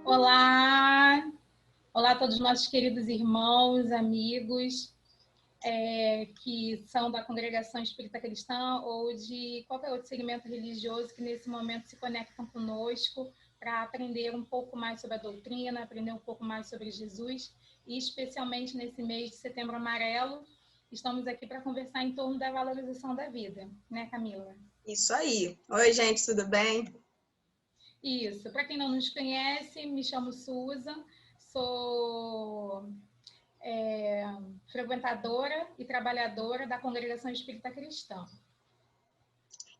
Olá! Olá a todos os nossos queridos irmãos, amigos, que são da Congregação Espírita Cristã ou de qualquer outro segmento religioso que nesse momento se conectam conosco para aprender um pouco mais sobre a doutrina, aprender um pouco mais sobre Jesus e especialmente nesse mês de Setembro Amarelo, estamos aqui para conversar em torno da valorização da vida, né, Camila? Isso aí. Oi, gente, tudo bem? Isso. Para quem não nos conhece, me chamo Susan, sou frequentadora e trabalhadora da Congregação Espírita Cristã.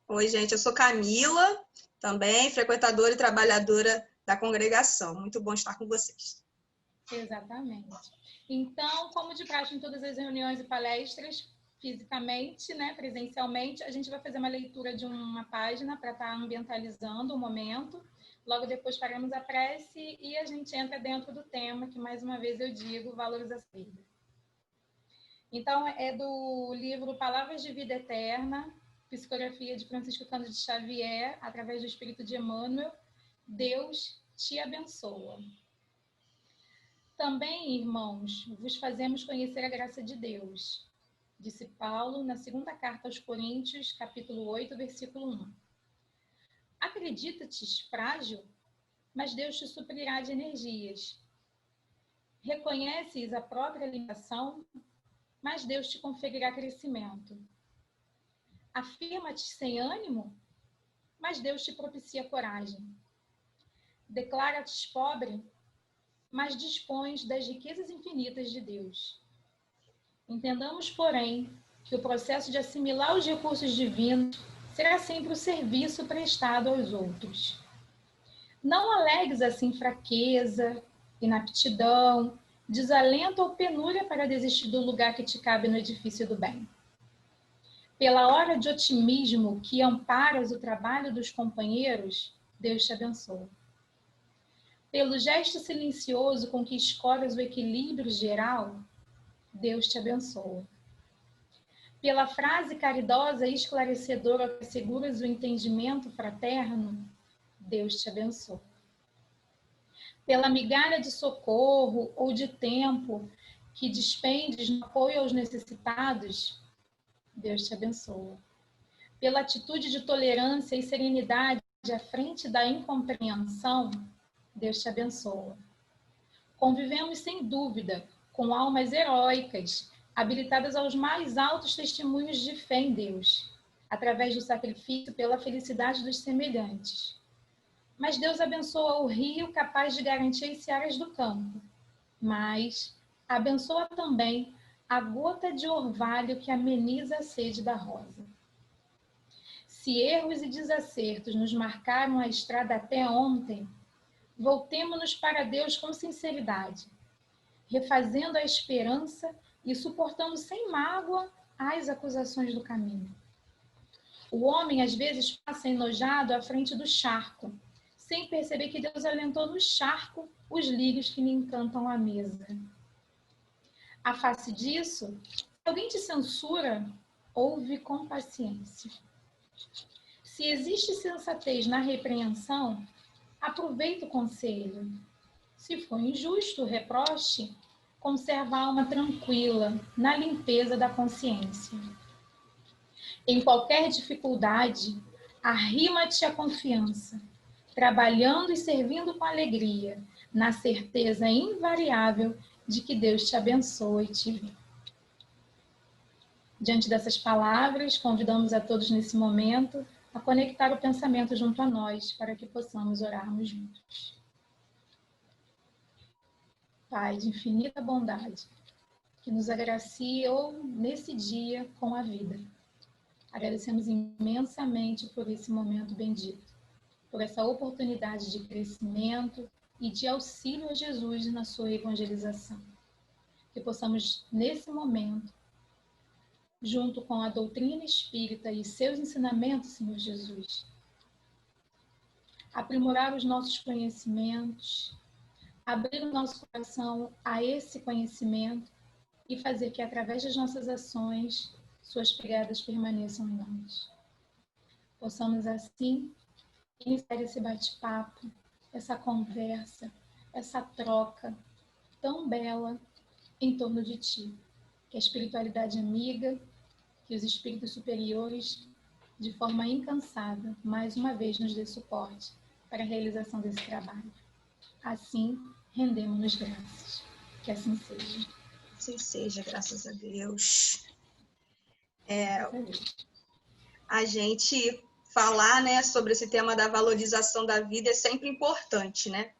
Oi, gente, eu sou Camila, também frequentadora e trabalhadora da congregação. Muito bom estar com vocês. Exatamente. Então, como de praxe em todas as reuniões e palestras, fisicamente, né, presencialmente, a gente vai fazer uma leitura de uma página para estar ambientalizando o momento. Logo depois faremos a prece e a gente entra dentro do tema, que mais uma vez eu digo, valorização da vida. Então, é do livro Palavras de Vida Eterna, psicografia de Francisco Cândido de Xavier, através do Espírito de Emmanuel, Deus te abençoa. Também, irmãos, vos fazemos conhecer a graça de Deus, disse Paulo na segunda carta aos Coríntios, capítulo 8, versículo 1. Acredita-te frágil, mas Deus te suprirá de energias. Reconheces a própria limitação, mas Deus te conferirá crescimento. Afirma-te sem ânimo, mas Deus te propicia coragem. Declara-te pobre, mas dispões das riquezas infinitas de Deus. Entendamos, porém, que o processo de assimilar os recursos divinos será sempre o serviço prestado aos outros. Não alegues assim fraqueza, inaptidão, desalento ou penúria para desistir do lugar que te cabe no edifício do bem. Pela hora de otimismo que amparas o trabalho dos companheiros, Deus te abençoa. Pelo gesto silencioso com que escolhes o equilíbrio geral, Deus te abençoa. Pela frase caridosa e esclarecedora que asseguras o entendimento fraterno, Deus te abençoa. Pela migalha de socorro ou de tempo que despendes no apoio aos necessitados, Deus te abençoa. Pela atitude de tolerância e serenidade à frente da incompreensão, Deus te abençoa. Convivemos sem dúvida com almas heróicas, habilitadas aos mais altos testemunhos de fé em Deus, através do sacrifício pela felicidade dos semelhantes. Mas Deus abençoa o rio capaz de garantir as searas do campo, mas abençoa também a gota de orvalho que ameniza a sede da rosa. Se erros e desacertos nos marcaram a estrada até ontem, voltemo-nos para Deus com sinceridade, refazendo a esperança e suportando sem mágoa as acusações do caminho. O homem, às vezes, passa enojado à frente do charco, sem perceber que Deus alentou no charco os lírios que lhe encantam a mesa. À face disso, se alguém te censura, ouve com paciência. Se existe sensatez na repreensão, aproveita o conselho. Se for injusto o reproche, conserva a alma tranquila na limpeza da consciência. Em qualquer dificuldade, arrima-te à confiança, trabalhando e servindo com alegria, na certeza invariável de que Deus te abençoa e te vê. Diante dessas palavras, convidamos a todos nesse momento a conectar o pensamento junto a nós, para que possamos orarmos juntos. Pai de infinita bondade, que nos agraciou nesse dia com a vida. Agradecemos imensamente por esse momento bendito, por essa oportunidade de crescimento e de auxílio a Jesus na sua evangelização. Que possamos, nesse momento, junto com a doutrina espírita e seus ensinamentos, Senhor Jesus, aprimorar os nossos conhecimentos, abrir o nosso coração a esse conhecimento e fazer que, através das nossas ações, suas pegadas permaneçam em nós. Possamos, assim, iniciar esse bate-papo, essa conversa, essa troca tão bela em torno de Ti. Que a espiritualidade amiga, que os espíritos superiores, de forma incansável, mais uma vez nos dê suporte para a realização desse trabalho. Assim, rendemos-nos graças. Que assim seja. Assim seja, graças a Deus. A gente falar, né, sobre esse tema da valorização da vida é sempre importante, né?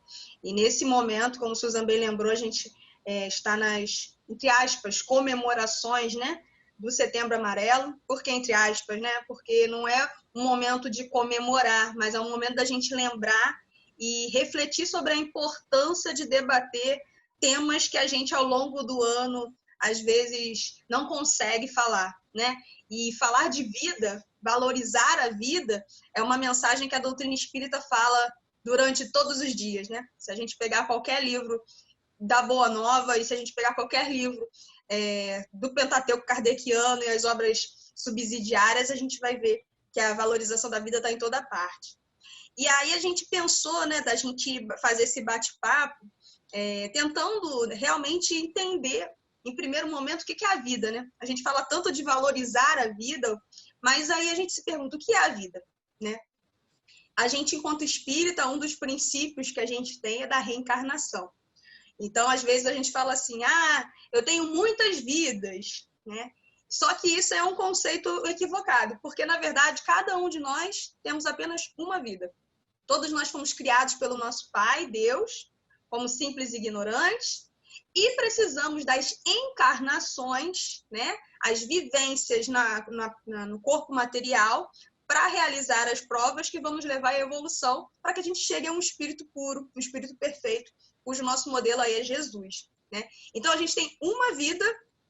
E nesse momento, como Susan bem lembrou, a gente está nas, entre aspas, comemorações, né, do Setembro Amarelo. Por que entre aspas, né? Porque não é um momento de comemorar, mas é um momento da gente lembrar e refletir sobre a importância de debater temas que a gente, ao longo do ano, às vezes não consegue falar, né? E falar de vida, valorizar a vida, é uma mensagem que a doutrina espírita fala durante todos os dias, né? Se a gente pegar qualquer livro da Boa Nova e se a gente pegar qualquer livro do Pentateuco kardeciano e as obras subsidiárias, a gente vai ver que a valorização da vida está em toda parte. E aí a gente pensou, né, da gente fazer esse bate-papo, tentando realmente entender, em primeiro momento, o que é a vida, né? A gente fala tanto de valorizar a vida, mas aí a gente se pergunta, o que é a vida, né? A gente, enquanto espírita, um dos princípios que a gente tem é da reencarnação. Então, às vezes, a gente fala assim, eu tenho muitas vidas, né? Só que isso é um conceito equivocado, porque, na verdade, cada um de nós temos apenas uma vida. Todos nós fomos criados pelo nosso Pai, Deus, como simples ignorantes, e precisamos das encarnações, né? As vivências no corpo material, para realizar as provas que vão nos levar à evolução, para que a gente chegue a um espírito puro, um espírito perfeito, cujo nosso modelo aí é Jesus, né? Então, a gente tem uma vida,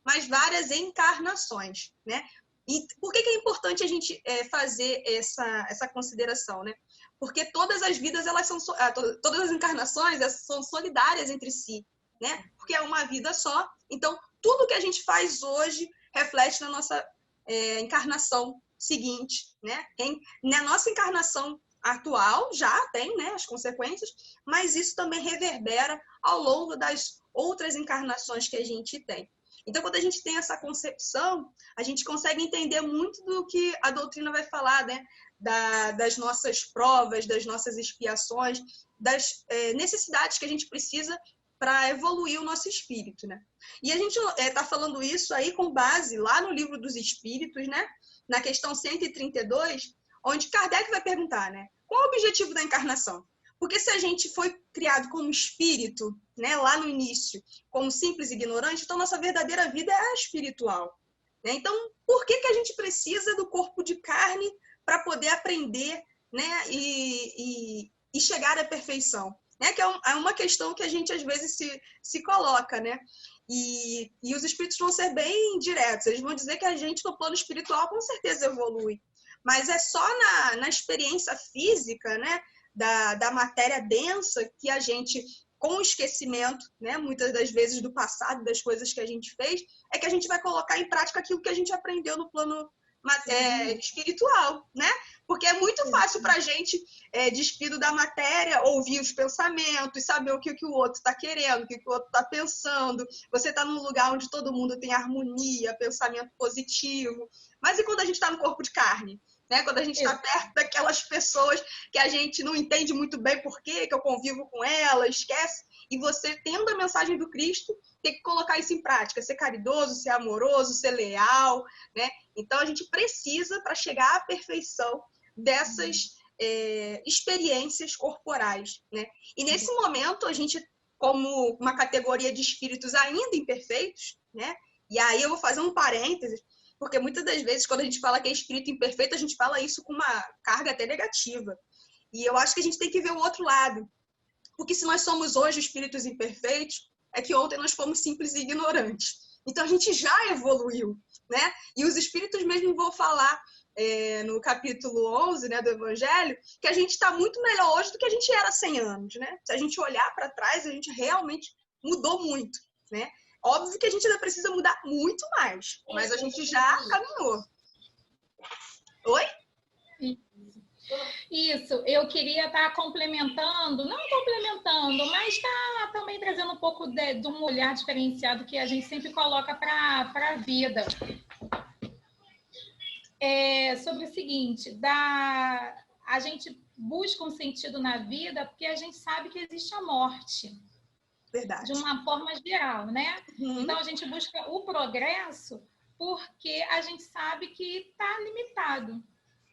mas várias encarnações, né? E por que é importante a gente fazer essa consideração, né? Porque todas as vidas, todas as encarnações, elas são solidárias entre si, né? Porque é uma vida só. Então, tudo que a gente faz hoje reflete na nossa encarnação seguinte, né? Na nossa encarnação atual já tem, né, as consequências, mas isso também reverbera ao longo das outras encarnações que a gente tem. Então, quando a gente tem essa concepção, a gente consegue entender muito do que a doutrina vai falar, né? Das nossas provas, das nossas expiações, das necessidades que a gente precisa para evoluir o nosso espírito, né? E a gente está falando isso aí com base lá no Livro dos Espíritos, né? Na questão 132, onde Kardec vai perguntar, né? Qual o objetivo da encarnação? Porque se a gente foi criado como espírito, né, lá no início, como simples ignorante, então nossa verdadeira vida é a espiritual, né? Então, por que a gente precisa do corpo de carne para poder aprender, né, e chegar à perfeição? Né? Que é uma questão que a gente às vezes se coloca, né? E os espíritos vão ser bem diretos, eles vão dizer que a gente no plano espiritual com certeza evolui, mas é só na experiência física, né, da matéria densa que a gente, com o esquecimento, né, muitas das vezes do passado, das coisas que a gente fez, é que a gente vai colocar em prática aquilo que a gente aprendeu no plano espiritual, né? Porque é muito fácil para a gente, despido da matéria, ouvir os pensamentos, saber o que o outro está querendo, o que o outro está pensando. Você está num lugar onde todo mundo tem harmonia, pensamento positivo. Mas e quando a gente está no corpo de carne? Né? Quando a gente está perto daquelas pessoas que a gente não entende muito bem por que eu convivo com elas, esquece. E você, tendo a mensagem do Cristo, tem que colocar isso em prática, ser caridoso, ser amoroso, ser leal, né? Então, a gente precisa, para chegar à perfeição, dessas experiências corporais, né? E nesse momento, a gente, como uma categoria de espíritos ainda imperfeitos, né? E aí eu vou fazer um parênteses, porque muitas das vezes, quando a gente fala que é espírito imperfeito, a gente fala isso com uma carga até negativa. E eu acho que a gente tem que ver o outro lado. Porque se nós somos hoje espíritos imperfeitos, é que ontem nós fomos simples e ignorantes. Então, a gente já evoluiu, né? E os espíritos mesmo vão falar no capítulo 11, né, do Evangelho, que a gente está muito melhor hoje do que a gente era há 100 anos, né? Se a gente olhar para trás, a gente realmente mudou muito, né? Óbvio que a gente ainda precisa mudar muito mais, mas a gente já caminhou. Oi? Isso, eu queria estar complementando, não complementando, mas está também trazendo um pouco de um olhar diferenciado que a gente sempre coloca para a vida. Sobre o seguinte, a gente busca um sentido na vida porque a gente sabe que existe a morte. Verdade. De uma forma geral, né? Então, a gente busca o progresso porque a gente sabe que está limitado.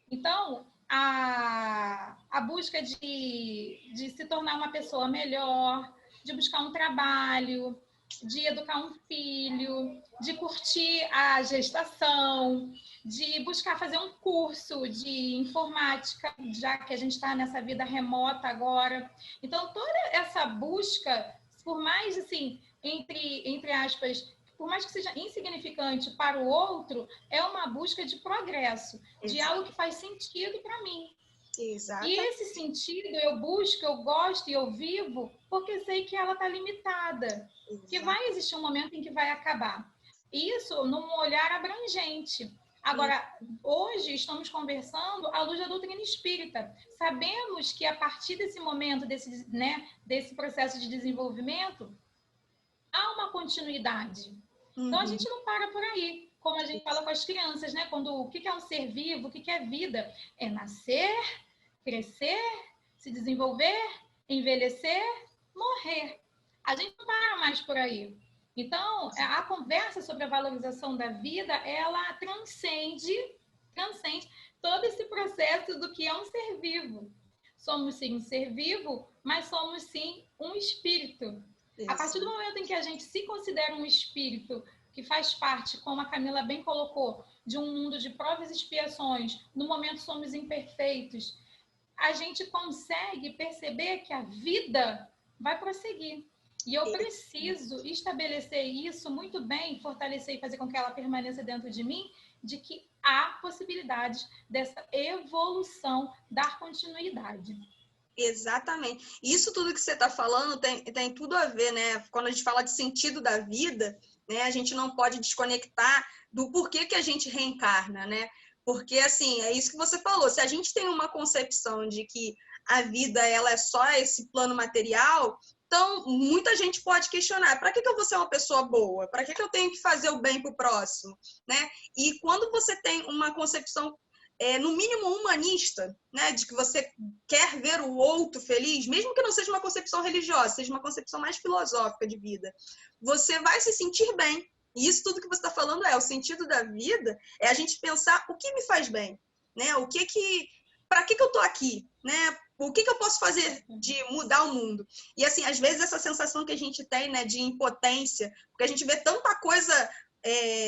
Então, a busca de se tornar uma pessoa melhor, de buscar um trabalho, de educar um filho, de curtir a gestação, de buscar fazer um curso de informática, já que a gente está nessa vida remota agora. Então, toda essa busca, por mais, assim, entre aspas, por mais que seja insignificante para o outro, é uma busca de progresso, de algo que faz sentido para mim. Exato. E esse sentido eu busco, eu gosto e eu vivo porque sei que ela está limitada, que vai existir um momento em que vai acabar. Isso num olhar abrangente. Agora, hoje estamos conversando à luz da doutrina espírita. Sabemos que a partir desse momento, desse processo de desenvolvimento, há uma continuidade. Então, a gente não para por aí, como a gente fala com as crianças, né? O que é um ser vivo, o que é vida? É nascer, crescer, se desenvolver, envelhecer, morrer. A gente não para mais por aí. Então, a conversa sobre a valorização da vida, ela transcende todo esse processo do que é um ser vivo. Somos, sim, um ser vivo, mas somos, sim, um espírito. Isso. A partir do momento em que a gente se considera um espírito que faz parte, como a Camila bem colocou, de um mundo de provas e expiações, no momento somos imperfeitos, a gente consegue perceber que a vida vai prosseguir. E eu preciso estabelecer isso muito bem, fortalecer e fazer com que ela permaneça dentro de mim, de que há possibilidades dessa evolução, dar continuidade. Exatamente. Isso tudo que você está falando tem tudo a ver, né? Quando a gente fala de sentido da vida, né, a gente não pode desconectar do porquê que a gente reencarna, né? Porque, assim, é isso que você falou. Se a gente tem uma concepção de que a vida ela é só esse plano material, então muita gente pode questionar: para que eu vou ser uma pessoa boa? Para que eu tenho que fazer o bem para o próximo? Né? E quando você tem uma concepção no mínimo humanista, né, de que você quer ver o outro feliz, mesmo que não seja uma concepção religiosa, seja uma concepção mais filosófica de vida, você vai se sentir bem. E isso tudo que você está falando o sentido da vida é a gente pensar o que me faz bem, né? Para que eu estou aqui, né? O que eu posso fazer de mudar o mundo? E assim, às vezes essa sensação que a gente tem, né, de impotência, porque a gente vê tanta coisa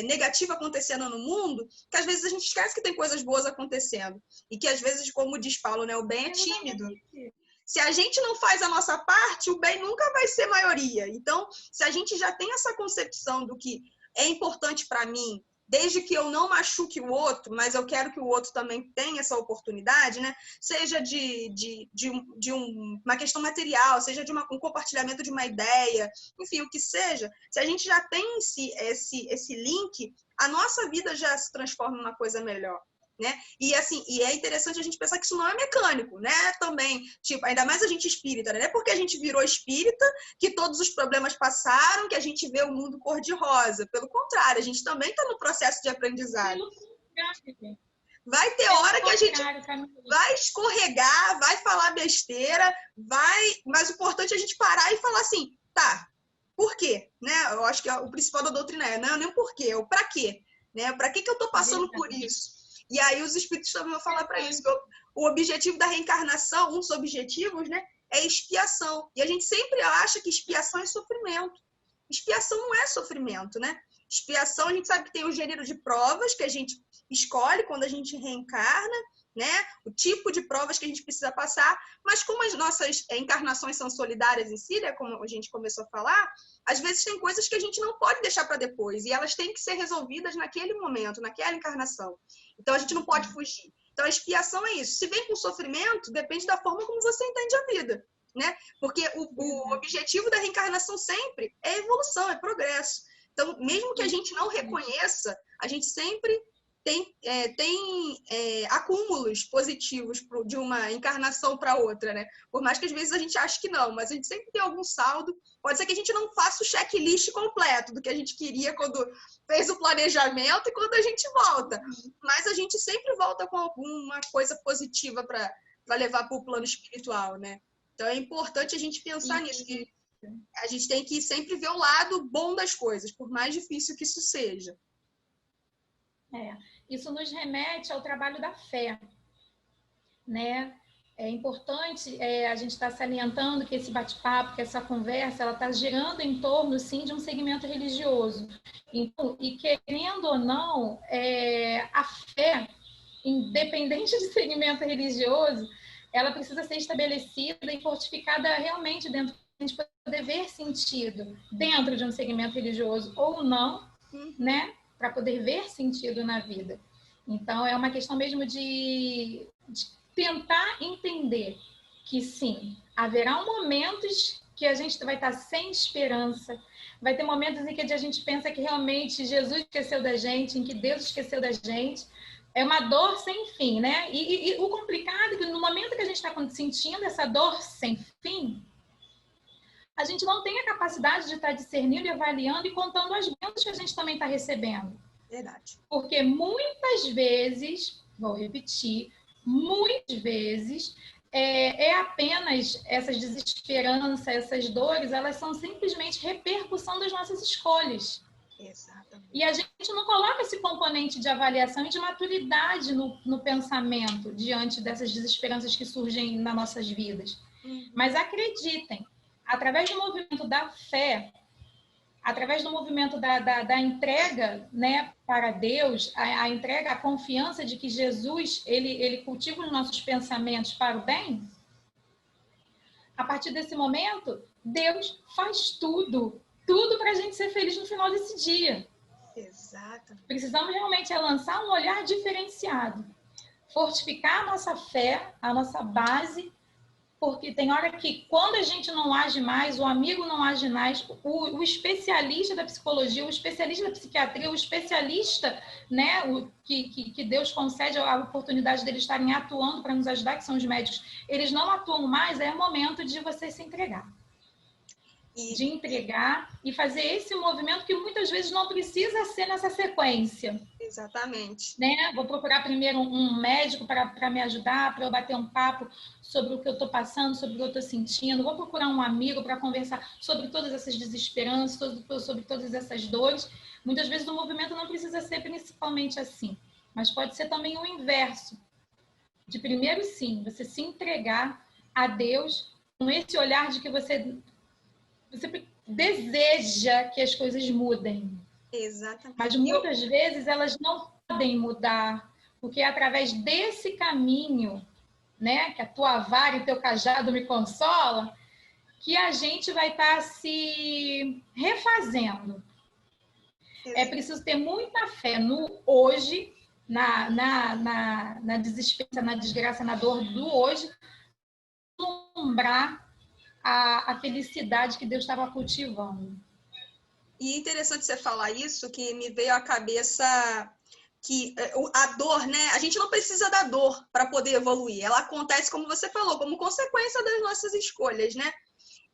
negativa acontecendo no mundo, que às vezes a gente esquece que tem coisas boas acontecendo. E que às vezes, como diz Paulo, né, o bem é tímido. Se a gente não faz a nossa parte, o bem nunca vai ser maioria. Então, se a gente já tem essa concepção do que é importante para mim, desde que eu não machuque o outro, mas eu quero que o outro também tenha essa oportunidade, né? Seja de uma questão material, seja de um compartilhamento de uma ideia, enfim, o que seja. Se a gente já tem esse link, a nossa vida já se transforma numa coisa melhor. Né? E assim, e é interessante a gente pensar que isso não é mecânico, né? Também, tipo, ainda mais a gente espírita, né? Não é porque a gente virou espírita que todos os problemas passaram, que a gente vê o mundo cor-de-rosa. Pelo contrário, a gente também está no processo de aprendizagem. Vai ter hora que a gente vai escorregar, vai falar besteira, mas o importante é a gente parar e falar assim, tá, por quê? Né? Eu acho que o principal da doutrina não é nem o porquê, é o pra quê. Né? Pra que eu tô passando por isso? E aí os espíritos também vão falar para isso. O objetivo da reencarnação, um dos objetivos, né, é expiação. E a gente sempre acha que expiação é sofrimento. Expiação não é sofrimento, né? Expiação, a gente sabe que tem o gênero de provas que a gente escolhe quando a gente reencarna, né? O tipo de provas que a gente precisa passar, mas como as nossas encarnações são solidárias em si, né? Como a gente começou a falar, às vezes tem coisas que a gente não pode deixar para depois, e elas têm que ser resolvidas naquele momento, naquela encarnação. Então a gente não pode fugir. Então a expiação é isso. Se vem com sofrimento, depende da forma como você entende a vida, né? Porque o objetivo da reencarnação sempre é evolução, é progresso. Então, mesmo que a gente não reconheça, a gente sempre tem acúmulos positivos de uma encarnação para outra, né? Por mais que às vezes a gente ache que não, mas a gente sempre tem algum saldo. Pode ser que a gente não faça o checklist completo do que a gente queria quando fez o planejamento e quando a gente volta. Mas a gente sempre volta com alguma coisa positiva para levar para o plano espiritual, né? Então é importante a gente pensar nisso, que a gente tem que sempre ver o lado bom das coisas, por mais difícil que isso seja. Isso nos remete ao trabalho da fé, né? É importante a gente estar salientando que esse bate-papo, que essa conversa, ela está girando em torno, sim, de um segmento religioso. Então, e querendo ou não, a fé, independente de segmento religioso, ela precisa ser estabelecida e fortificada realmente dentro, a gente poder ver sentido dentro de um segmento religioso ou não, né? Para poder ver sentido na vida. Então, é uma questão mesmo de tentar entender que, sim, haverá momentos que a gente vai estar sem esperança, vai ter momentos em que a gente pensa que realmente Jesus esqueceu da gente, em que Deus esqueceu da gente. É uma dor sem fim, né? E o complicado é que no momento que a gente está sentindo essa dor sem fim, a gente não tem a capacidade de estar discernindo e avaliando e contando as bênçãos que a gente também está recebendo. Verdade. Porque muitas vezes, vou repetir, muitas vezes apenas essas desesperanças, essas dores, elas são simplesmente repercussão das nossas escolhas. Exatamente. E a gente não coloca esse componente de avaliação e de maturidade no pensamento diante dessas desesperanças que surgem nas nossas vidas. Mas acreditem, através do movimento da fé, através do movimento da entrega, né, para Deus, a entrega, a confiança de que Jesus, ele cultiva os nossos pensamentos para o bem, a partir desse momento, Deus faz tudo para a gente ser feliz no final desse dia. Exato. Precisamos realmente lançar um olhar diferenciado, fortificar a nossa fé, a nossa base, porque tem hora que, quando a gente não age mais, o amigo não age mais, o especialista da psicologia, o especialista da psiquiatria, o especialista, né, que Deus concede a oportunidade deles estarem atuando para nos ajudar, que são os médicos, eles não atuam mais, é o momento de você se entregar. De entregar e fazer esse movimento que muitas vezes não precisa ser nessa sequência. Exatamente. Né? Vou procurar primeiro um médico para me ajudar, para eu bater um papo sobre o que eu estou passando, sobre o que eu estou sentindo. Vou procurar um amigo para conversar sobre todas essas desesperanças, sobre todas essas dores. Muitas vezes o movimento não precisa ser principalmente assim, mas pode ser também o inverso. De primeiro, sim, você se entregar a Deus com esse olhar de que você deseja que as coisas mudem. Exatamente. Mas muitas vezes elas não podem mudar, porque é através desse caminho, né, que a tua vara e teu cajado me consola, que a gente vai estar se refazendo. É preciso ter muita fé no hoje, na desespero, na desgraça, na dor do hoje, vislumbrar a felicidade que Deus estava cultivando. E é interessante você falar isso, que me veio à cabeça que a dor, né? A gente não precisa da dor para poder evoluir. Ela acontece, como você falou, como consequência das nossas escolhas, né?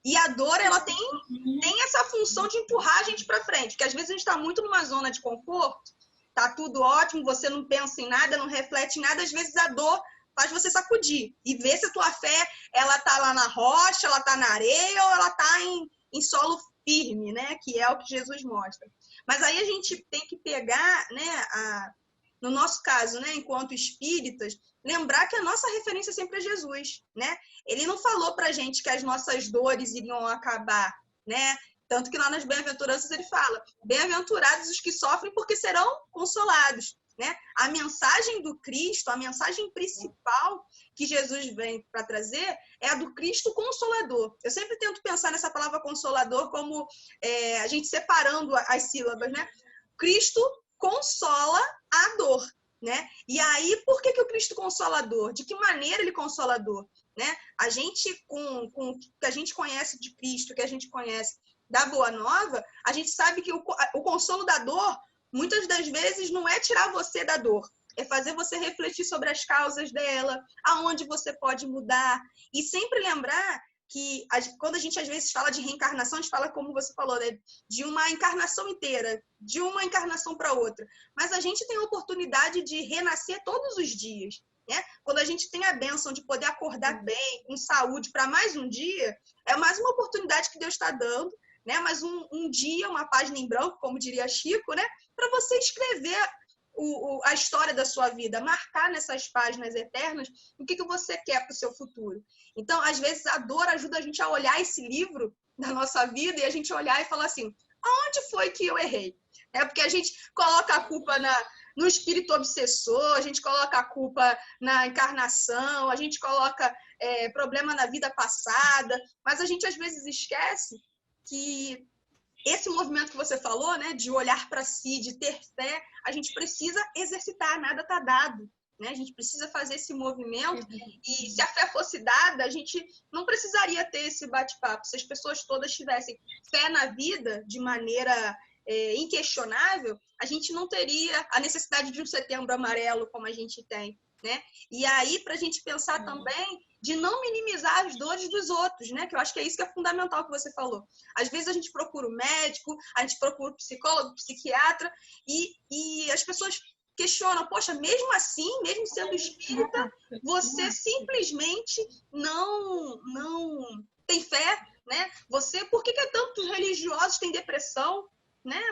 E a dor, ela tem essa função de empurrar a gente para frente, porque às vezes a gente está muito numa zona de conforto, tá tudo ótimo, você não pensa em nada, não reflete em nada, às vezes a dor faz você sacudir e ver se a tua fé, ela tá lá na rocha, ela tá na areia ou ela tá em solo firme, né? Que é o que Jesus mostra. Mas aí a gente tem que pegar, né, no nosso caso, né, enquanto espíritas, lembrar que a nossa referência sempre é Jesus, né? Ele não falou pra gente que as nossas dores iriam acabar, né? Tanto que lá nas bem-aventuranças ele fala: bem-aventurados os que sofrem porque serão consolados. né? A mensagem do Cristo, a mensagem principal que Jesus vem para trazer é a do Cristo Consolador. Eu sempre tento pensar nessa palavra Consolador como a gente separando as sílabas, né? Cristo consola a dor, né? E aí, por que o Cristo Consolador? De que maneira ele consola a dor? Né? A gente, com o que a gente conhece de Cristo, que a gente conhece da Boa Nova, a gente sabe que o consolo da dor, muitas das vezes, não é tirar você da dor, é fazer você refletir sobre as causas dela, aonde você pode mudar, e sempre lembrar que quando a gente às vezes fala de reencarnação, a gente fala, como você falou, né, de uma encarnação inteira, de uma encarnação para outra, mas a gente tem a oportunidade de renascer todos os dias. Né? Quando a gente tem a bênção de poder acordar bem, com saúde, para mais um dia, é mais uma oportunidade que Deus está dando, né? Mais um dia, uma página em branco, como diria Chico, né? Para você escrever a história da sua vida, marcar nessas páginas eternas o que você quer para o seu futuro. Então, às vezes, a dor ajuda a gente a olhar esse livro da nossa vida e a gente olhar e falar assim, aonde foi que eu errei? Porque a gente coloca a culpa no espírito obsessor, a gente coloca a culpa na encarnação, a gente coloca problema na vida passada, mas a gente às vezes esquece que esse movimento que você falou, né, de olhar para si, de ter fé, a gente precisa exercitar, nada está dado. Né? A gente precisa fazer esse movimento e se a fé fosse dada, a gente não precisaria ter esse bate-papo. Se as pessoas todas tivessem fé na vida de maneira inquestionável, a gente não teria a necessidade de um setembro amarelo como a gente tem, né? E aí, para a gente pensar também de não minimizar as dores dos outros, né? Que eu acho que é isso que é fundamental que você falou. Às vezes a gente procura o médico, a gente procura o psicólogo, o psiquiatra, e as pessoas questionam, poxa, mesmo assim, mesmo sendo espírita, você simplesmente não tem fé, né? Por que tantos religiosos têm depressão? Né?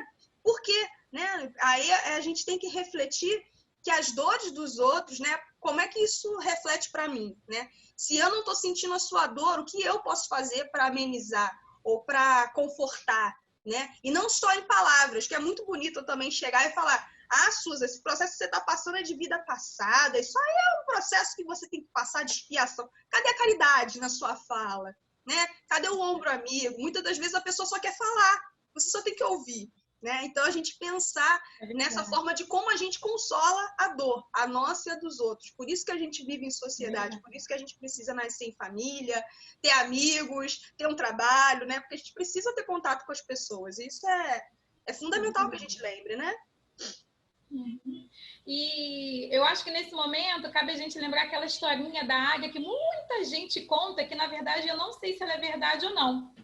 Por quê? Né? Aí a gente tem que refletir que as dores dos outros, né? Como é que isso reflete para mim? Né? Se eu não estou sentindo a sua dor, o que eu posso fazer para amenizar ou para confortar? Né? E não só em palavras, que é muito bonito eu também chegar e falar, Suza, esse processo que você está passando é de vida passada, isso aí é um processo que você tem que passar de expiação. Cadê a caridade na sua fala? Né? Cadê o ombro amigo? Muitas das vezes a pessoa só quer falar, você só tem que ouvir, né? Então, a gente pensar nessa forma de como a gente consola a dor, a nossa e a dos outros. Por isso que a gente vive em sociedade, por isso que a gente precisa nascer em família, ter amigos, ter um trabalho, né? Porque a gente precisa ter contato com as pessoas. E isso é fundamental que a gente lembre, né? E eu acho que nesse momento cabe a gente lembrar aquela historinha da águia que muita gente conta, que na verdade eu não sei se ela é verdade ou não.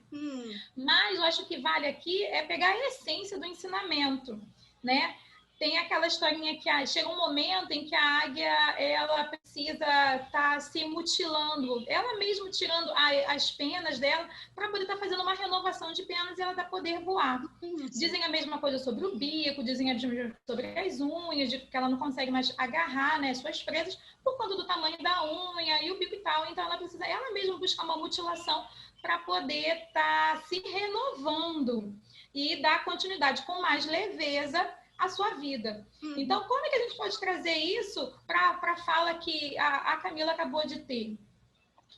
Mas eu acho que vale aqui é pegar a essência do ensinamento, né? Tem aquela historinha que chega um momento em que a águia ela precisa estar se mutilando, ela mesma tirando as penas dela para poder estar fazendo uma renovação de penas e ela vai poder voar. Dizem a mesma coisa sobre o bico, dizem a mesma sobre as unhas, de que ela não consegue mais agarrar, né, suas presas por conta do tamanho da unha e o bico e tal. Então ela precisa ela mesma buscar uma mutilação para poder estar se renovando e dar continuidade com mais leveza à sua vida. Então, como é que a gente pode trazer isso para a fala que a Camila acabou de ter?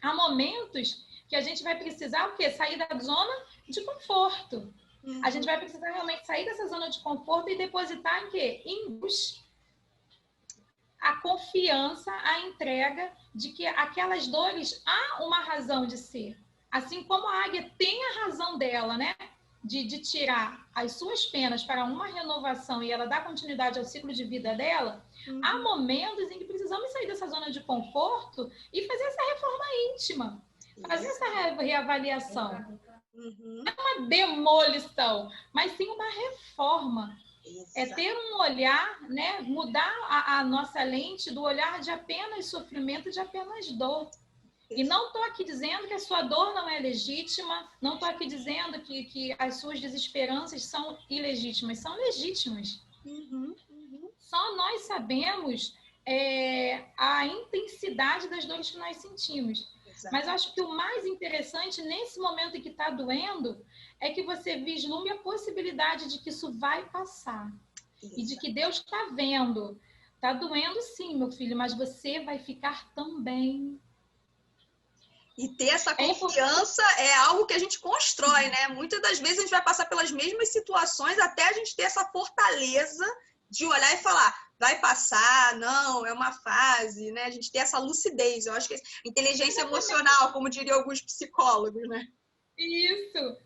Há momentos que a gente vai precisar o quê? Sair da zona de conforto. A gente vai precisar realmente sair dessa zona de conforto e depositar em quê? Em Deus. A confiança, a entrega de que aquelas dores há uma razão de ser. Assim como a águia tem a razão dela, né? De tirar as suas penas para uma renovação e ela dar continuidade ao ciclo de vida dela, há momentos em que precisamos sair dessa zona de conforto e fazer essa reforma íntima, fazer essa reavaliação. Não é uma demolição, mas sim uma reforma. É ter um olhar, né? Mudar a nossa lente do olhar de apenas sofrimento, de apenas dor. E não estou aqui dizendo que a sua dor não é legítima, não estou aqui dizendo que as suas desesperanças são ilegítimas, são legítimas. Só nós sabemos a intensidade das dores que nós sentimos. Mas eu acho que o mais interessante, nesse momento em que está doendo, é que você vislumbre a possibilidade de que isso vai passar. E de que Deus está vendo. Tá doendo sim, meu filho, mas você vai ficar tão bem. E ter essa confiança é algo que a gente constrói, né? Muitas das vezes a gente vai passar pelas mesmas situações até a gente ter essa fortaleza de olhar e falar, vai passar, não, é uma fase, né? A gente ter essa lucidez. Eu acho que inteligência emocional, como diriam alguns psicólogos, né? Isso.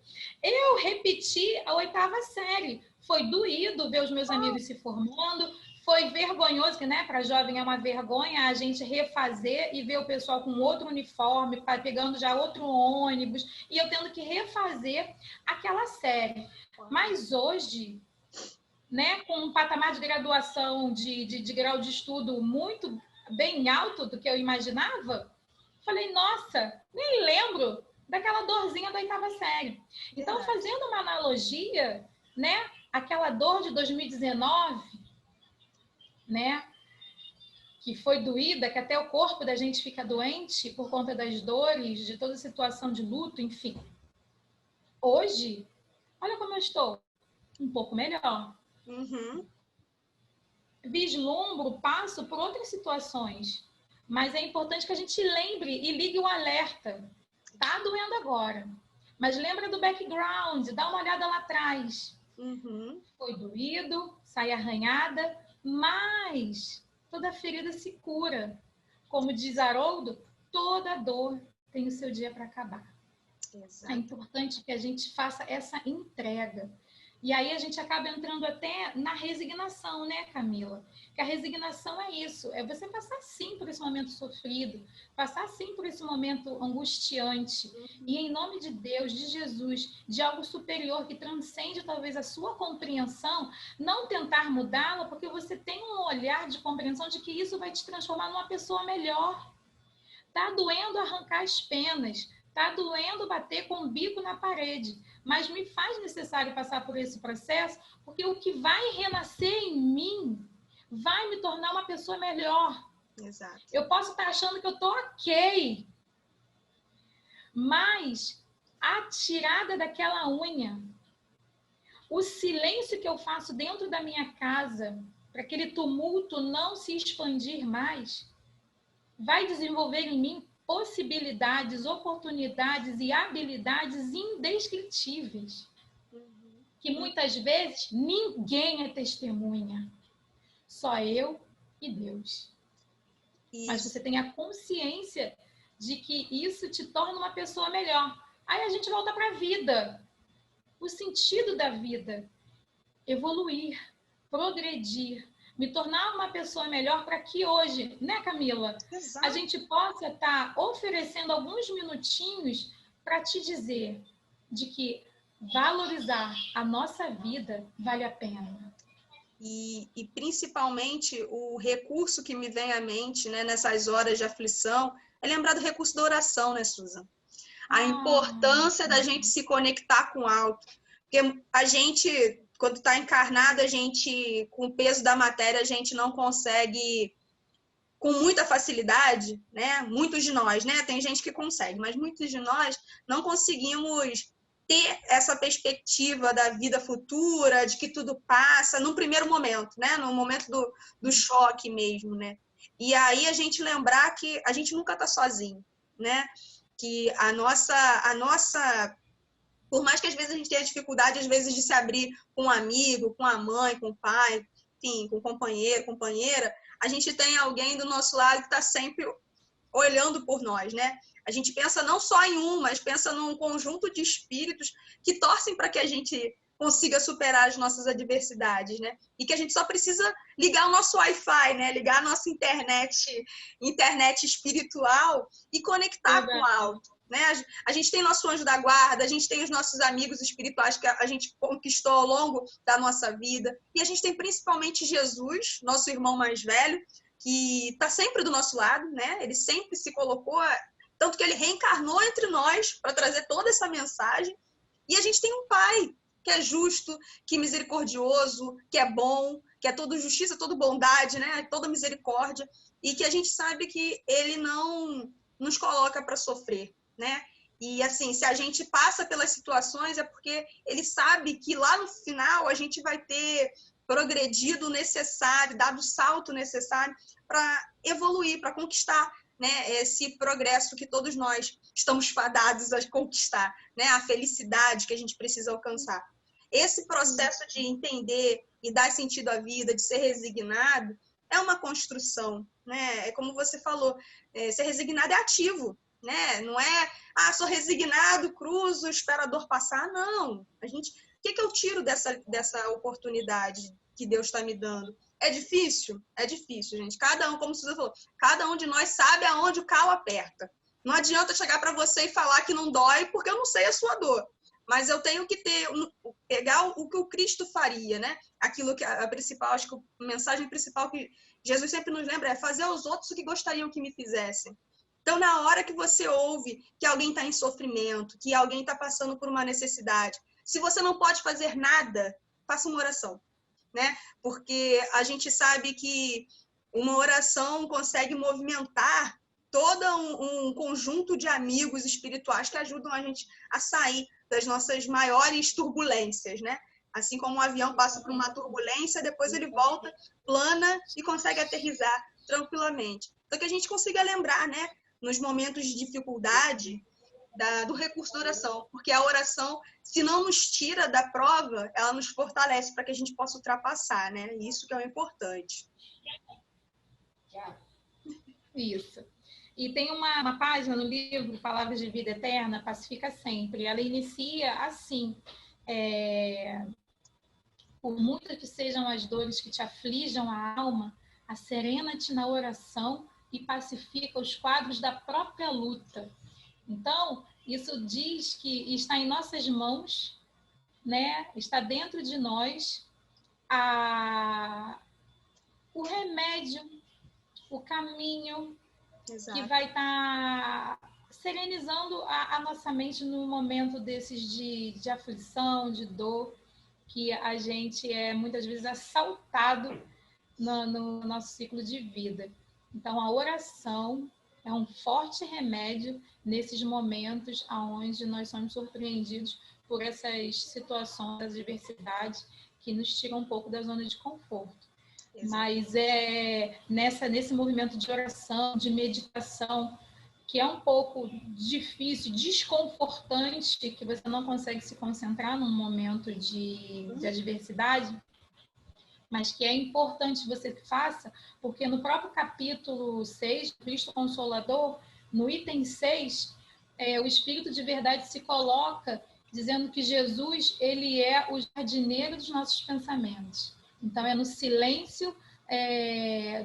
Eu repeti a 8ª série. Foi doído ver os meus amigos se formando. Foi vergonhoso, que, né, para jovem é uma vergonha a gente refazer e ver o pessoal com outro uniforme, pegando já outro ônibus, e eu tendo que refazer aquela série. Mas hoje, né, com um patamar de graduação, de grau de estudo muito bem alto do que eu imaginava, falei, nossa, nem lembro daquela dorzinha da 8ª série. Então, fazendo uma analogia, né, aquela dor de 2019, né, que foi doída, que até o corpo da gente fica doente por conta das dores, de toda a situação de luto, enfim. Hoje, olha como eu estou, um pouco melhor. Uhum. Vislumbro, passo por outras situações, mas é importante que a gente lembre e ligue o alerta. Tá doendo agora, mas lembra do background, dá uma olhada lá atrás. Uhum. Foi doído, sai arranhada, mas toda ferida se cura. Como diz Haroldo, toda dor tem o seu dia para acabar. Exato. É importante que a gente faça essa entrega. E aí a gente acaba entrando até na resignação, né, Camila? Que a resignação é isso, é você passar sim por esse momento sofrido, passar sim por esse momento angustiante. E em nome de Deus, de Jesus, de algo superior que transcende talvez a sua compreensão, não tentar mudá-la, porque você tem um olhar de compreensão de que isso vai te transformar numa pessoa melhor. Tá doendo arrancar as penas, tá doendo bater com o bico na parede, mas me faz necessário passar por esse processo, porque o que vai renascer em mim vai me tornar uma pessoa melhor. Exato. Eu posso estar achando que eu tô ok, mas a tirada daquela unha, o silêncio que eu faço dentro da minha casa, para aquele tumulto não se expandir mais, vai desenvolver em mim possibilidades, oportunidades e habilidades indescritíveis, que muitas vezes ninguém é testemunha, só eu e Deus. Isso. Mas você tem a consciência de que isso te torna uma pessoa melhor. Aí a gente volta para a vida, o sentido da vida, evoluir, progredir, me tornar uma pessoa melhor para que hoje, né, Camila? Exato. A gente possa estar oferecendo alguns minutinhos para te dizer de que valorizar a nossa vida vale a pena. E principalmente o recurso que me vem à mente, né, nessas horas de aflição é lembrar do recurso da oração, né, Susan? A importância da gente se conectar com o alto. Porque a gente, quando está encarnado, a gente, com o peso da matéria, a gente não consegue com muita facilidade, né? Muitos de nós, né? Tem gente que consegue, mas muitos de nós não conseguimos ter essa perspectiva da vida futura, de que tudo passa, num primeiro momento, né? No momento do choque mesmo, né? E aí a gente lembrar que a gente nunca está sozinho, né? Que a nossa, por mais que às vezes a gente tenha dificuldade, às vezes, de se abrir com um amigo, com a mãe, com o pai, enfim, com o companheiro, companheira, a gente tem alguém do nosso lado que está sempre olhando por nós, né? A gente pensa não só em um, mas pensa num conjunto de espíritos que torcem para que a gente consiga superar as nossas adversidades, né? E que a gente só precisa ligar o nosso Wi-Fi, né? Ligar a nossa internet espiritual e conectar com o alto, né? A gente tem nosso anjo da guarda, a gente tem os nossos amigos espirituais que a gente conquistou ao longo da nossa vida, e a gente tem principalmente Jesus, nosso irmão mais velho, que está sempre do nosso lado, né? Ele sempre se colocou, tanto que ele reencarnou entre nós para trazer toda essa mensagem. E a gente tem um pai que é justo, que é misericordioso, que é bom, que é toda justiça, toda bondade, né? Toda misericórdia, e que a gente sabe que ele não nos coloca para sofrer, né? E assim, se a gente passa pelas situações é porque ele sabe que lá no final a gente vai ter progredido o necessário, dado o salto necessário para evoluir, para conquistar, né, esse progresso que todos nós estamos fadados a conquistar, né, a felicidade que a gente precisa alcançar. Esse processo de entender e dar sentido à vida, de ser resignado, é uma construção, né? É como você falou, ser resignado é ativo, né? Não é, sou resignado, cruzo, espero a dor passar. Não. O que eu tiro dessa oportunidade que Deus está me dando? É difícil? É difícil, gente. Cada um, como você falou, cada um de nós sabe aonde o calo aperta. Não adianta chegar para você e falar que não dói, porque eu não sei a sua dor. Mas eu tenho que pegar o que o Cristo faria, né? Aquilo que a principal, acho que a mensagem principal que Jesus sempre nos lembra é fazer aos outros o que gostariam que me fizessem. Então, na hora que você ouve que alguém está em sofrimento, que alguém está passando por uma necessidade, se você não pode fazer nada, faça uma oração, né? Porque a gente sabe que uma oração consegue movimentar todo um conjunto de amigos espirituais que ajudam a gente a sair das nossas maiores turbulências, né? Assim como um avião passa por uma turbulência, depois ele volta, plana e consegue aterrissar tranquilamente. Então, que a gente consiga lembrar, né, nos momentos de dificuldade, do recurso da oração. Porque a oração, se não nos tira da prova, ela nos fortalece para que a gente possa ultrapassar, né? Isso que é o importante. Isso. E tem uma página no livro Palavras de Vida Eterna, Pacifica Sempre. Ela inicia assim: por muitas que sejam as dores que te aflijam a alma, asserena-te na oração e pacifica os quadros da própria luta. Então, isso diz que está em nossas mãos, né? Está dentro de nós o remédio, o caminho. Exato. Que vai estar serenizando a nossa mente no momento desses de aflição, de dor, que a gente é muitas vezes assaltado no nosso ciclo de vida. Então, a oração é um forte remédio nesses momentos onde nós somos surpreendidos por essas situações, as adversidades que nos tiram um pouco da zona de conforto. Mas é nesse movimento de oração, de meditação, que é um pouco difícil, desconfortante, que você não consegue se concentrar num momento de adversidade, mas que é importante você que faça, porque no próprio capítulo 6, Cristo Consolador, no item 6, o Espírito de Verdade se coloca dizendo que Jesus, ele é o jardineiro dos nossos pensamentos. Então, é no silêncio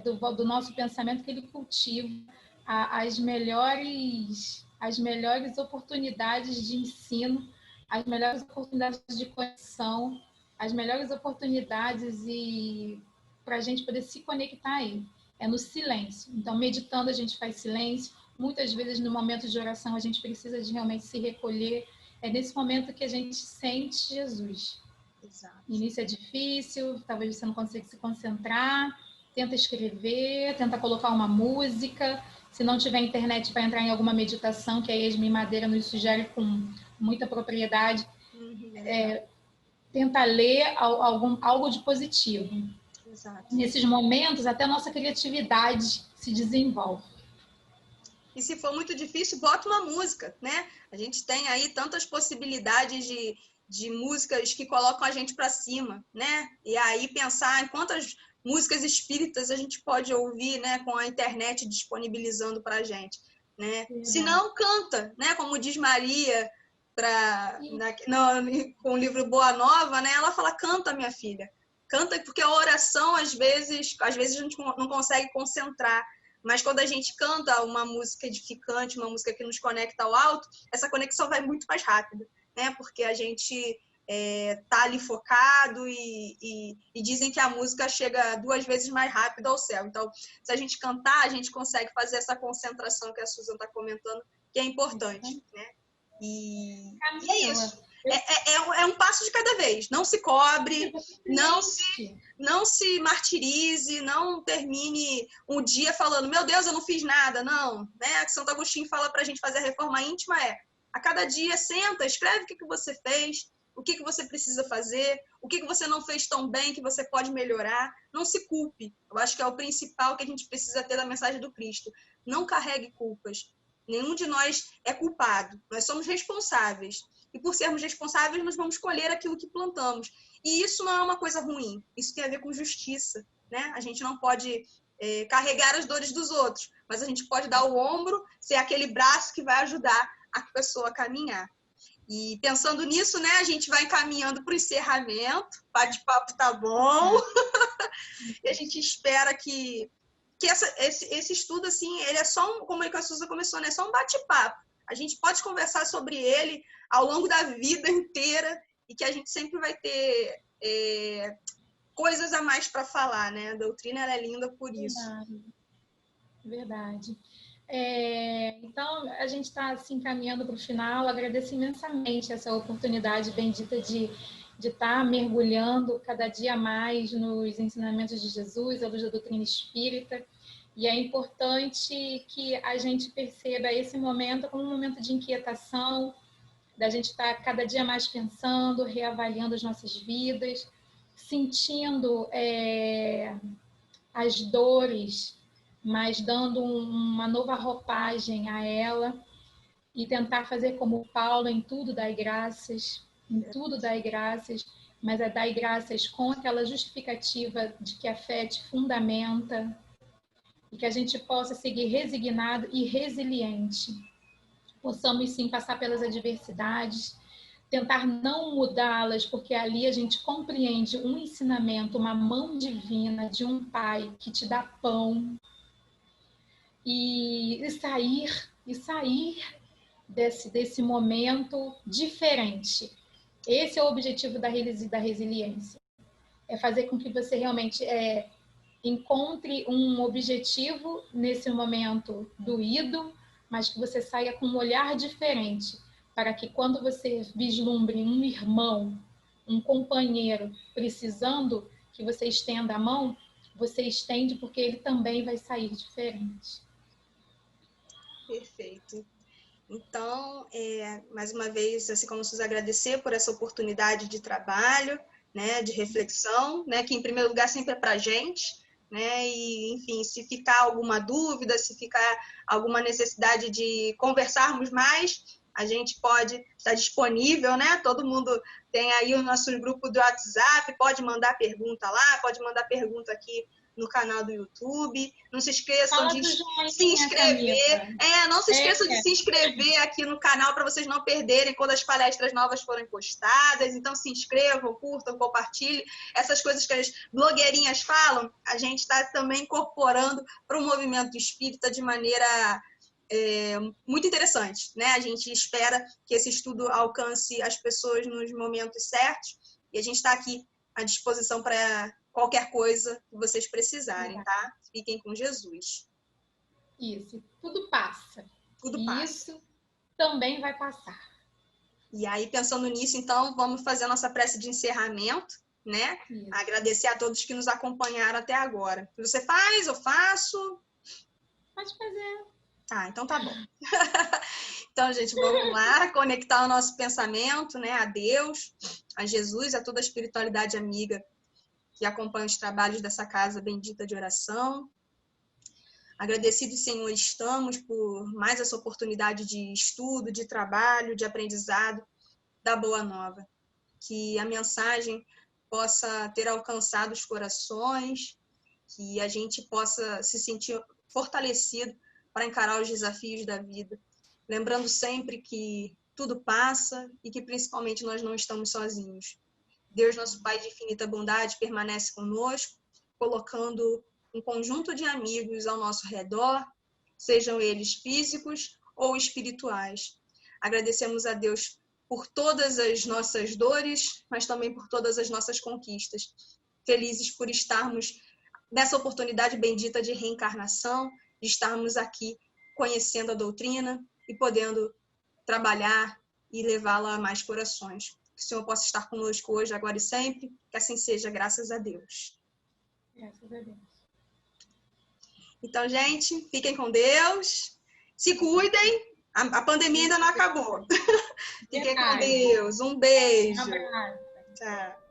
do nosso pensamento que ele cultiva as melhores oportunidades de ensino, as melhores oportunidades de conexão, as melhores oportunidades para a gente poder se conectar a ele. É no silêncio. Então, meditando, a gente faz silêncio. Muitas vezes, no momento de oração, a gente precisa de realmente se recolher. É nesse momento que a gente sente Jesus. Exato. No início é difícil, talvez você não consiga se concentrar, tenta escrever, tenta colocar uma música, se não tiver internet para entrar em alguma meditação, que a Yasmin Madeira nos sugere com muita propriedade, tenta ler algo de positivo. Exato. Nesses momentos, até a nossa criatividade se desenvolve. E se for muito difícil, bota uma música, né? A gente tem aí tantas possibilidades de músicas que colocam a gente para cima, né? E aí pensar em quantas músicas espíritas a gente pode ouvir, né? Com a internet disponibilizando para a gente, né? Se não, canta, né? Como diz Maria com o livro Boa Nova, né? Ela fala, canta, minha filha. Canta, porque a oração, às vezes a gente não consegue concentrar. Mas quando a gente canta uma música edificante, uma música que nos conecta ao alto, essa conexão vai muito mais rápido, né? Porque a gente tá ali focado e dizem que a música chega 2 vezes mais rápido ao céu. Então, se a gente cantar, a gente consegue fazer essa concentração que a Susan está comentando, que é importante, né? E é isso. É um passo de cada vez. Não se cobre, não se martirize, não termine um dia falando, meu Deus, eu não fiz nada. Não, né? Que Santo Agostinho fala para a gente fazer a reforma íntima a cada dia, senta, escreve o que você fez, o que você precisa fazer, o que você não fez tão bem que você pode melhorar. Não se culpe. Eu acho que é o principal que a gente precisa ter da mensagem do Cristo. Não carregue culpas. Nenhum de nós é culpado. Nós somos responsáveis. E por sermos responsáveis, nós vamos colher aquilo que plantamos. E isso não é uma coisa ruim. Isso tem a ver com justiça, né? A gente não pode carregar as dores dos outros, mas a gente pode dar o ombro, ser aquele braço que vai ajudar a pessoa a caminhar. E pensando nisso, né, a gente vai encaminhando para o encerramento. O bate-papo tá bom. E a gente espera que esse estudo, assim, ele é só como a Suza começou, né? É só um bate-papo. A gente pode conversar sobre ele ao longo da vida inteira e que a gente sempre vai ter coisas a mais para falar, né? A doutrina ela é linda por isso. Verdade. Então, a gente está se encaminhando para o final. Agradeço imensamente essa oportunidade bendita de estar mergulhando cada dia mais nos ensinamentos de Jesus, à luz da doutrina espírita. E é importante que a gente perceba esse momento como um momento de inquietação, da gente estar cada dia mais pensando, reavaliando as nossas vidas, sentindo as dores, mas dando uma nova roupagem a ela e tentar fazer como Paulo, em tudo dai graças, mas é dar graças com aquela justificativa de que a fé te fundamenta e que a gente possa seguir resignado e resiliente. Possamos sim passar pelas adversidades, tentar não mudá-las, porque ali a gente compreende um ensinamento, uma mão divina de um pai que te dá pão, e sair desse momento diferente. Esse é o objetivo da resiliência. É fazer com que você realmente encontre um objetivo nesse momento doído, mas que você saia com um olhar diferente, para que quando você vislumbre um irmão, um companheiro precisando que você estenda a mão, você estende porque ele também vai sair diferente. Perfeito. Então, mais uma vez, assim como vocês agradecer por essa oportunidade de trabalho, né, de reflexão, né, que em primeiro lugar sempre é para a gente, né, e enfim, se ficar alguma dúvida, se ficar alguma necessidade de conversarmos mais, a gente pode estar disponível, né, todo mundo tem aí o nosso grupo do WhatsApp, pode mandar pergunta lá, pode mandar pergunta aqui no canal do YouTube. Não se esqueçam de se inscrever. Não se esqueçam de se inscrever aqui no canal para vocês não perderem quando as palestras novas forem postadas. Então se inscrevam, curtam, compartilhem. Essas coisas que as blogueirinhas falam, a gente está também incorporando para o movimento espírita de maneira muito interessante, né? A gente espera que esse estudo alcance as pessoas nos momentos certos e a gente está aqui à disposição para qualquer coisa que vocês precisarem, tá? Fiquem com Jesus. Isso, tudo passa. Tudo passa. Isso também vai passar. E aí, pensando nisso, então, vamos fazer a nossa prece de encerramento, né? Isso. Agradecer a todos que nos acompanharam até agora. Você faz? Eu faço? Pode fazer. Ah, então tá bom. Então, gente, vamos lá conectar o nosso pensamento, né, a Deus, a Jesus, a toda a espiritualidade amiga que acompanha os trabalhos dessa casa bendita de oração. Agradecidos, Senhor, estamos por mais essa oportunidade de estudo, de trabalho, de aprendizado da Boa Nova. Que a mensagem possa ter alcançado os corações, que a gente possa se sentir fortalecido para encarar os desafios da vida. Lembrando sempre que tudo passa e que principalmente nós não estamos sozinhos. Deus, nosso Pai de infinita bondade, permanece conosco, colocando um conjunto de amigos ao nosso redor, sejam eles físicos ou espirituais. Agradecemos a Deus por todas as nossas dores, mas também por todas as nossas conquistas. Felizes por estarmos nessa oportunidade bendita de reencarnação, de estarmos aqui conhecendo a doutrina e podendo trabalhar e levá-la a mais corações. Que o Senhor possa estar conosco hoje, agora e sempre. Que assim seja, graças a Deus. Graças a Deus. Então, gente, fiquem com Deus. Se cuidem. A pandemia ainda não acabou. Fiquem com Deus. Um beijo. Um abraço. Tchau.